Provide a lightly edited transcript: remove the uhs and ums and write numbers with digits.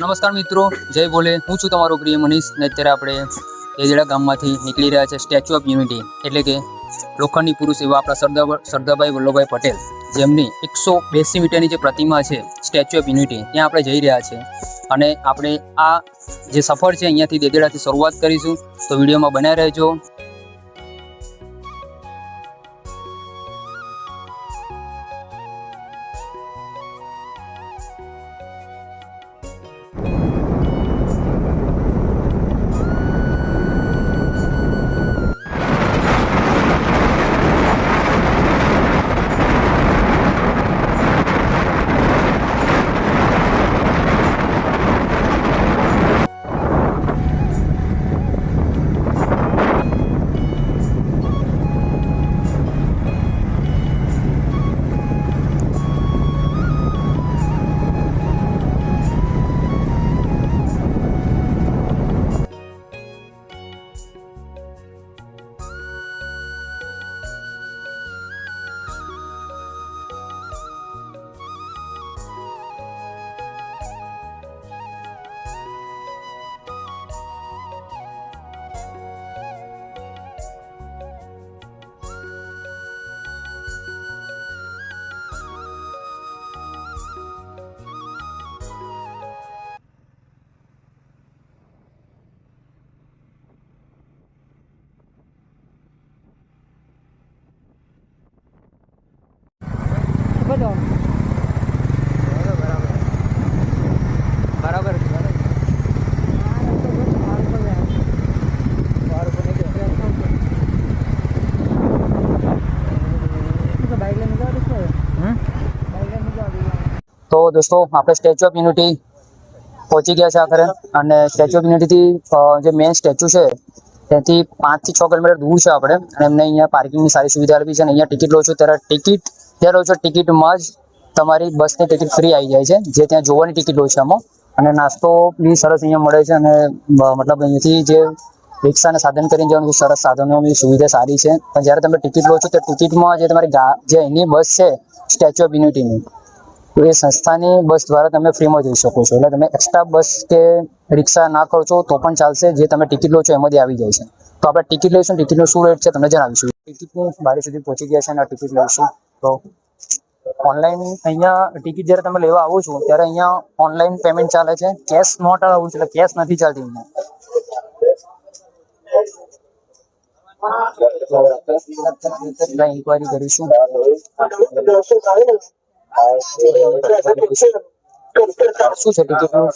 નમસ્કાર મિત્રો, જય બોલે। હું છું તમારો પ્રિય મનીષ ને અત્યારે આપણે એજડા ગામમાંથી નીકળી રહ્યા છે સ્ટેચ્યુ ઓફ યુનિટી એટલે કે લોખંડી પુરુષ એવા આપણા સરદારભાઈ વલ્લભભાઈ પટેલ જેમની 182 મીટરની જે પ્રતિમા છે સ્ટેચ્યુ ઓફ યુનિટી ત્યાં આપણે જઈ રહ્યા છે અને આપણે આ જે સફર છે અહીંયાથી દેદેડાથી શરૂઆત કરીશું, તો વિડીયોમાં બનાવી રહેજો। બરાબર તો દોસ્તો આપણે સ્ટેચ્યુ ઓફ યુનિટી પહોંચી ગયા છે આખરે। અને સ્ટેચ્યુ ઓફ યુનિટીથી જે મેઇન સ્ટેચ્યુ છે ત્યાંથી 5 થી 6 કિલોમીટર દૂર છે આપણે, અને એમને અહીંયા પાર્કિંગની સારી સુવિધા આપી છે। અને અહીંયા ટિકિટ લો છો ત્યારે ટિકિટમાં જ તમારી બસની ટિકિટ ફ્રી આવી જાય છે, જે ત્યાં જોવાની ટિકિટ લો છે આમાં। અને નાસ્તો બી સરસ અહીંયા મળે છે, અને મતલબ અહીંયાથી જે રિક્ષાને સાધન કરીને જવાનું સરસ સાધનોની સુવિધા સારી છે। પણ જ્યારે તમે ટિકિટ લો છો તો ટિકિટમાં જે તમારી જે અહીંની બસ છે સ્ટેચ્યુ ઓફ યુનિટીની, તો એ સંસ્થાની બસ દ્વારા તમે ફ્રીમાં જઈ શકો છો। એટલે તમે એક્સ્ટ્રા બસ કે રિક્ષા ના ખર્ચો તો પણ ચાલશે, જે તમે ટિકિટ લો છો એમાંથી આવી જાય છે। તો આપણે ટિકિટ લઈશું, ટિકિટનો શું રેટ છે તમને જણાવીશું। ટિકિટની બારી સુધી પહોંચી ગયા છે અને ટિકિટ લઈશું। તો ઓનલાઈન અહીંયા ટિકિટ જ્યારે તમે લેવા આવો છો ત્યારે અહીંયા ઓનલાઈન પેમેન્ટ ચાલે છે, કેશ નોટ આવું છે, એટલે કેશ નથી ચાલતી અહીંયા। ઇન્કવાયરી કરીશું શું છે ટિકિટનું।